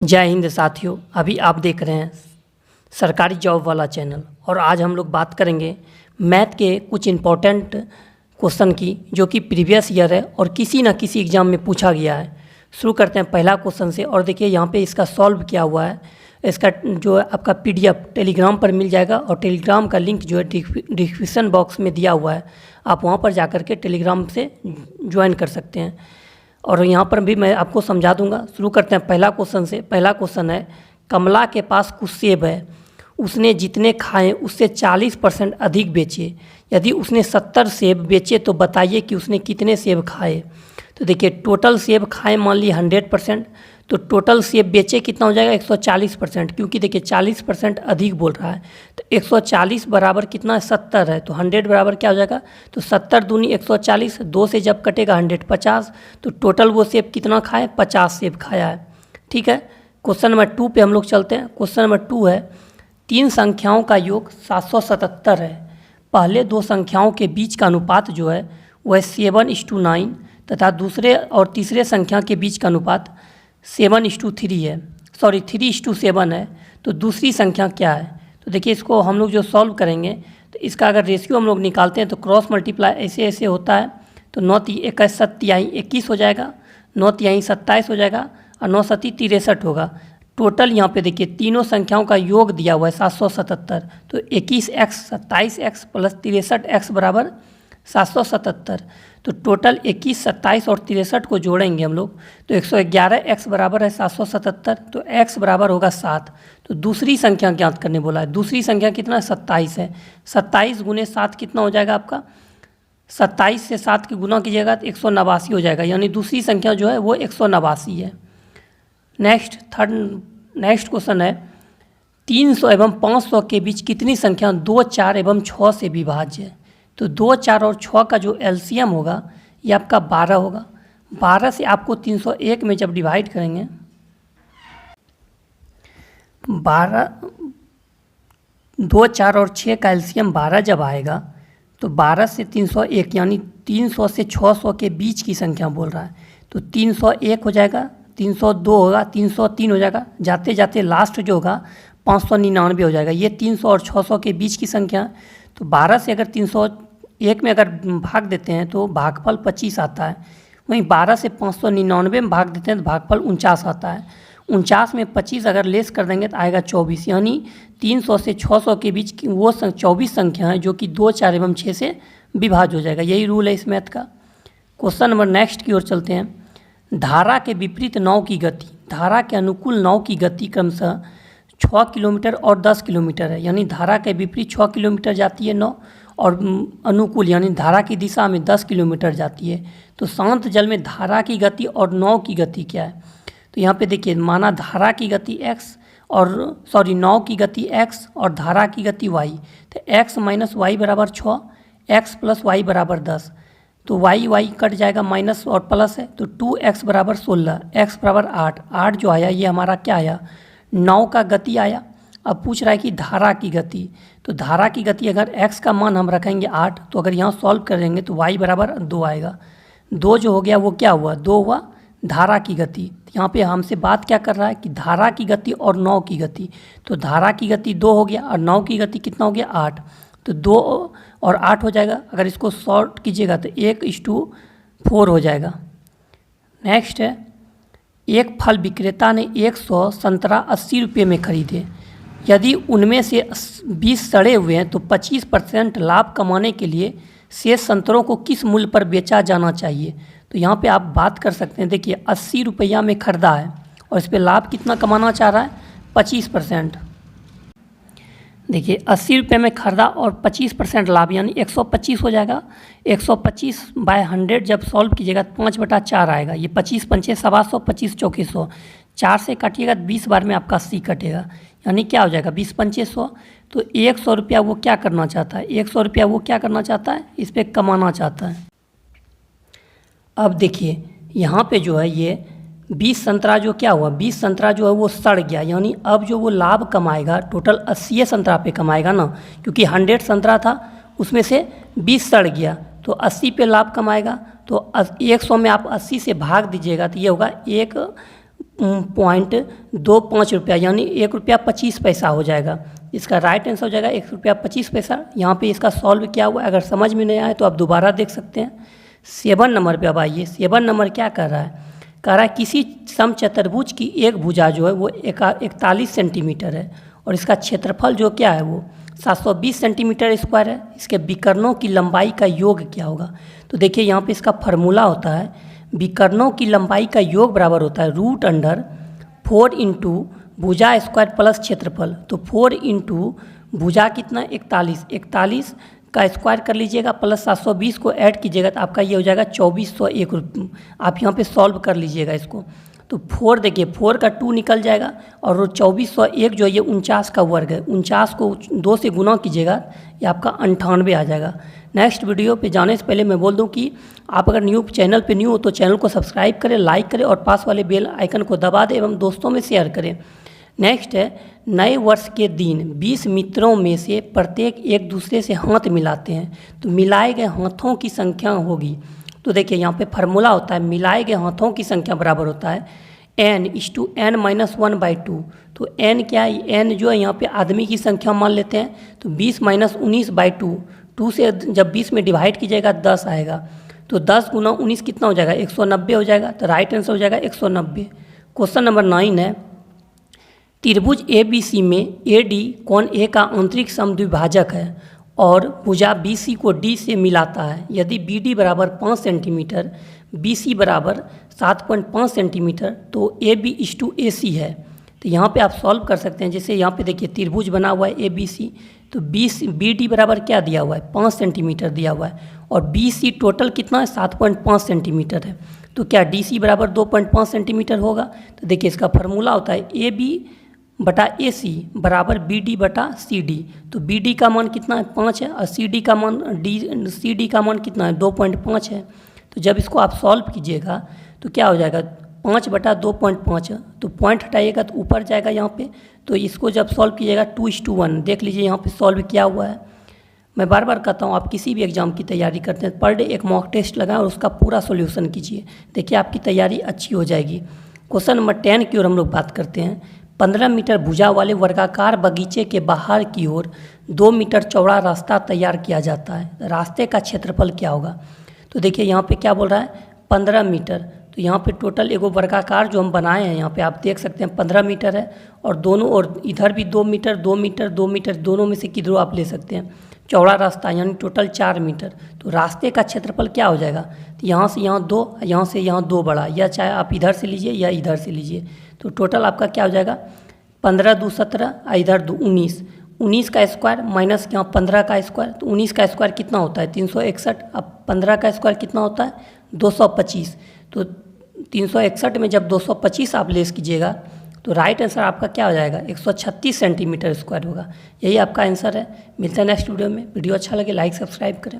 जय हिंद साथियों, अभी आप देख रहे हैं सरकारी जॉब वाला चैनल और आज हम लोग बात करेंगे मैथ के कुछ इम्पोर्टेंट क्वेश्चन की जो कि प्रीवियस ईयर है और किसी ना किसी एग्ज़ाम में पूछा गया है। शुरू करते हैं पहला क्वेश्चन से और देखिए यहाँ पे इसका सॉल्व किया हुआ है। इसका जो है आपका PDF टेलीग्राम पर मिल जाएगा और टेलीग्राम का लिंक जो है डिस्क्रिप्शन बॉक्स में दिया हुआ है, आप वहाँ पर जाकर के टेलीग्राम से ज्वाइन कर सकते हैं और यहाँ पर भी मैं आपको समझा दूंगा। शुरू करते हैं पहला क्वेश्चन से। पहला क्वेश्चन है, कमला के पास कुछ सेब है, उसने जितने खाए उससे 40% अधिक बेचे। यदि उसने 70 सेब बेचे तो बताइए कि उसने कितने सेब खाए। तो देखिए टोटल सेब खाए मान ली 100%, तो टोटल सेब बेचे कितना हो जाएगा 140%, क्योंकि देखिए 40% अधिक बोल रहा है। तो 140 बराबर कितना 70 है, तो 100 बराबर क्या हो जाएगा, तो 70 दूनी 140, 2 से जब कटेगा 100 50, तो टोटल वो सेब कितना खाए 50 सेब खाया है। ठीक है, क्वेश्चन नंबर 2 पे हम लोग चलते हैं। क्वेश्चन नंबर 2 है, 3 संख्याओं का योग 777 है। पहले 2 संख्याओं के बीच का अनुपात जो है वह 7:9 तथा दूसरे और तीसरे संख्या के बीच का अनुपात 7:3 है, सॉरी 3:7 है। तो दूसरी संख्या क्या है। तो देखिए इसको हम लोग जो सॉल्व करेंगे तो इसका अगर रेशियो हम लोग निकालते हैं तो क्रॉस मल्टीप्लाई ऐसे ऐसे होता है। तो 9 × 7 = 21 हो जाएगा, 9 × 27 हो जाएगा और 9 × 7 = 63 होगा। टोटल यहाँ पे देखिए तीनों संख्याओं का योग दिया हुआ है 777, तो 21x 27x प्लस 63x बराबर 777। तो टोटल 21, 27 और 63 को जोड़ेंगे हम लोग तो 111x बराबर है 777, तो x बराबर होगा 7। तो दूसरी संख्या ज्ञात करने बोला है। दूसरी संख्या कितना है 27 है। 27 × 7 कितना हो जाएगा आपका, 27 से 7 के गुना कीजिएगा तो 189 हो जाएगा, यानी दूसरी संख्या जो है वो 189 है। नेक्स्ट क्वेश्चन है, 300 एवं 500 के बीच कितनी संख्या 2, 4 एवं 6 से विभाज्य है। तो 2, 4 और 6 का जो LCM होगा ये आपका 12 होगा। 12 से आपको 301 में जब डिवाइड करेंगे 2, 4 और 6 का LCM 12 जब आएगा तो 12 से 301 यानी 300 से 600 के बीच की संख्या बोल रहा है। तो 301 हो जाएगा, 302 होगा, 303 हो जाएगा, जाते जाते लास्ट जो होगा 599 हो जाएगा। ये 300 और 600 के बीच की संख्या। तो 12 से अगर 301 में अगर भाग देते हैं तो भागफल 25 आता है। वहीं 12 से 599 में भाग देते हैं तो भागफल 49 आता है। 49 में 25 अगर लेस कर देंगे तो आएगा 24, यानी 300 से 600 के बीच की वो 24 संख्या है जो कि 2, 4 एवं 6 से विभाज्य हो जाएगा। यही रूल है इस मैथ का। क्वेश्चन नंबर नेक्स्ट की ओर चलते हैं। धारा के विपरीत नाव की गति, धारा के अनुकूल नाव की गति क्रमशः 6 किलोमीटर और 10 किलोमीटर है। यानी धारा के विपरीत 6 किलोमीटर जाती है नाव और अनुकूल यानी धारा की दिशा में 10 किलोमीटर जाती है। तो शांत जल में धारा की गति और नाव की गति क्या है। तो यहाँ पे देखिए माना धारा की गति x और नाव की गति x और धारा की गति y। तो x - y बराबर 6, x + y बराबर 10। तो y कट जाएगा, माइनस और प्लस है, तो 2x बराबर 16, x बराबर 8। 8 जो आया ये हमारा क्या आया, नाव का गति आया। अब पूछ रहा है कि धारा की गति। तो धारा की गति अगर x का मान हम रखेंगे 8, तो अगर यहाँ सॉल्व करेंगे तो y बराबर 2 आएगा। 2 जो हो गया वो क्या हुआ, 2 हुआ धारा की गति। यहाँ पे हमसे बात क्या कर रहा है कि धारा की गति और नाव की गति। तो धारा की गति 2 हो गया और नाव की गति कितना हो गया 8। तो 2 और 8 हो जाएगा। अगर इसको सॉल्व कीजिएगा तो 1:4 हो जाएगा। नेक्स्ट है, एक फल विक्रेता ने 100 संतरा 80 रुपये में खरीदे। यदि उनमें से 20 सड़े हुए हैं तो 25% लाभ कमाने के लिए शेष संतरों को किस मूल्य पर बेचा जाना चाहिए। तो यहाँ पे आप बात कर सकते हैं। देखिए 80 रुपया में खरीदा है और इस पर लाभ कितना कमाना चाह रहा है 25%। देखिए 80 रुपये में खरीदा और 25% लाभ यानी 125 हो जाएगा। 125/100 जब सॉल्व कीजिएगा तो 5/4 आएगा। ये 25 पंचे 700, 25 चौके 100, 4 से काटिएगा 20 बार में आपका 80 कटेगा, यानी क्या हो जाएगा 20 पंचे 100। तो 100 रुपया वो क्या करना चाहता है, 100 रुपया वो क्या करना चाहता है, इस पर कमाना चाहता है। अब देखिए यहाँ पे जो है ये 20 संतरा जो क्या हुआ, 20 संतरा जो है वो सड़ गया, यानी अब जो वो लाभ कमाएगा टोटल 80 संतरा पे कमाएगा ना, क्योंकि 100 संतरा था उसमें से 20 सड़ गया तो 80 पे लाभ कमाएगा। तो 100 में आप 80 से भाग दीजिएगा तो ये होगा 1.25 रुपया यानी 1 रुपया 25 पैसा हो जाएगा। इसका राइट आंसर हो जाएगा 1 रुपया 25 पैसा। यहाँ पे इसका सॉल्व किया हुआ है, अगर समझ में नहीं आए तो आप दोबारा देख सकते हैं। 7 नंबर पे अब आइए। 7 नंबर क्या कर रहा है? कह रहा है किसी समचतुर्भुज की एक भुजा जो है वो 41 सेंटीमीटर है और इसका क्षेत्रफल जो क्या है वो 720 सेंटीमीटर स्क्वायर है। इसके विकर्णों की लंबाई का योग क्या होगा? तो देखिए यहाँ पे इसका फार्मूला होता है, विकर्णों की लंबाई का योग बराबर होता है √4 इंटू भुजा स्क्वायर प्लस क्षेत्रफल। तो 4 इंटू भुजा कितना 41 का स्क्वायर कर लीजिएगा प्लस 720 को ऐड कीजिएगा तो आपका ये हो जाएगा 2401। आप यहाँ पे सॉल्व कर लीजिएगा इसको। तो 4 देखिए 4 का 2 निकल जाएगा और 2401 जो है ये 49 का वर्ग है। 49 को 2 से गुना कीजिएगा ये आपका 98 आ जाएगा। नेक्स्ट वीडियो पे जाने से पहले मैं बोल दूं कि आप अगर चैनल पे न्यू हो तो चैनल को सब्सक्राइब करें, लाइक करें और पास वाले बेल आइकन को दबा दें एवं दोस्तों में शेयर करें। नेक्स्ट है, नए वर्ष के दिन 20 मित्रों में से प्रत्येक एक दूसरे से हाथ मिलाते हैं तो मिलाए गए हाथों की संख्या होगी। तो देखिए यहाँ पे फार्मूला होता है, मिलाए गए हाथों की संख्या बराबर होता है n/n-1/2। तो n क्या है? n जो है यहाँ पे आदमी की संख्या मान लेते हैं तो 20 - 19/2। 2 से जब 20 में डिवाइड कीजिएगा 10 आएगा। तो 10 गुना 19 कितना हो जाएगा? 190 हो जाएगा। तो राइट आंसर हो जाएगा 190। क्वेश्चन नंबर 9 है, त्रिभुज ABC में AD कोण A का आंतरिक समद्विभाजक है और भुजा BC को D से मिलाता है। यदि BD बराबर 5 सेंटीमीटर, BC बराबर 7.5 सेंटीमीटर तो AB/AC है। तो यहाँ पे आप सॉल्व कर सकते हैं। जैसे यहाँ पे देखिए त्रिभुज बना हुआ है ABC, तो BD बराबर क्या दिया हुआ है? 5 सेंटीमीटर दिया हुआ है और BC टोटल कितना है? 7.5 सेंटीमीटर है। तो क्या DC बराबर 2.5 सेंटीमीटर होगा? तो देखिए इसका फार्मूला होता है AB/AC बराबर BD/CD। तो BD का मान कितना है? 5 है और CD का मान CD का मान कितना है? 2.5 है। तो जब इसको आप सॉल्व कीजिएगा तो क्या हो जाएगा? 5/2.5। तो पॉइंट हटाइएगा तो ऊपर जाएगा यहाँ पे। तो इसको जब सॉल्व कीजिएगा 2:1 देख लीजिए यहाँ पे सॉल्व किया हुआ है। मैं बार बार कहता हूँ, आप किसी भी एग्जाम की तैयारी करते हैं पर डे एक मॉक टेस्ट लगाएं और उसका पूरा सॉल्यूशन कीजिए। देखिए आपकी तैयारी अच्छी हो जाएगी। क्वेश्चन नंबर 10 की ओर हम लोग बात करते हैं। 15 मीटर भुजा वाले वर्गाकार बगीचे के बाहर की ओर 2 मीटर चौड़ा रास्ता तैयार किया जाता है। रास्ते का क्षेत्रफल क्या होगा? तो देखिए यहाँ पे क्या बोल रहा है? 15 मीटर। तो यहाँ पे टोटल एगो वर्गाकार जो हम बनाए हैं यहाँ पे आप देख सकते हैं 15 मीटर है और दोनों और इधर भी 2 मीटर 2 मीटर 2 मीटर दोनों में से किधरों आप ले सकते हैं। चौड़ा रास्ता यानी टोटल 4 मीटर। तो रास्ते का क्षेत्रफल क्या हो जाएगा? तो यहाँ से यहाँ 2, यहाँ से यहाँ 2 बड़ा, या चाहे आप इधर से लीजिए या इधर से लीजिए। तो टोटल आपका क्या हो जाएगा? 15 × 2 = 17, इधर 2 19। 19 का स्क्वायर माइनस यहाँ 15 का स्क्वायर, तो 19 का स्क्वायर कितना होता है? 361। अब 15 का स्क्वायर कितना होता है? 225। तो 361 में जब 225 आप लेस कीजिएगा तो राइट आंसर आपका क्या हो जाएगा? 136 सेंटीमीटर स्क्वायर होगा। यही आपका आंसर है। मिलता है नेक्स्ट वीडियो में। वीडियो अच्छा लगे लाइक सब्सक्राइब करें।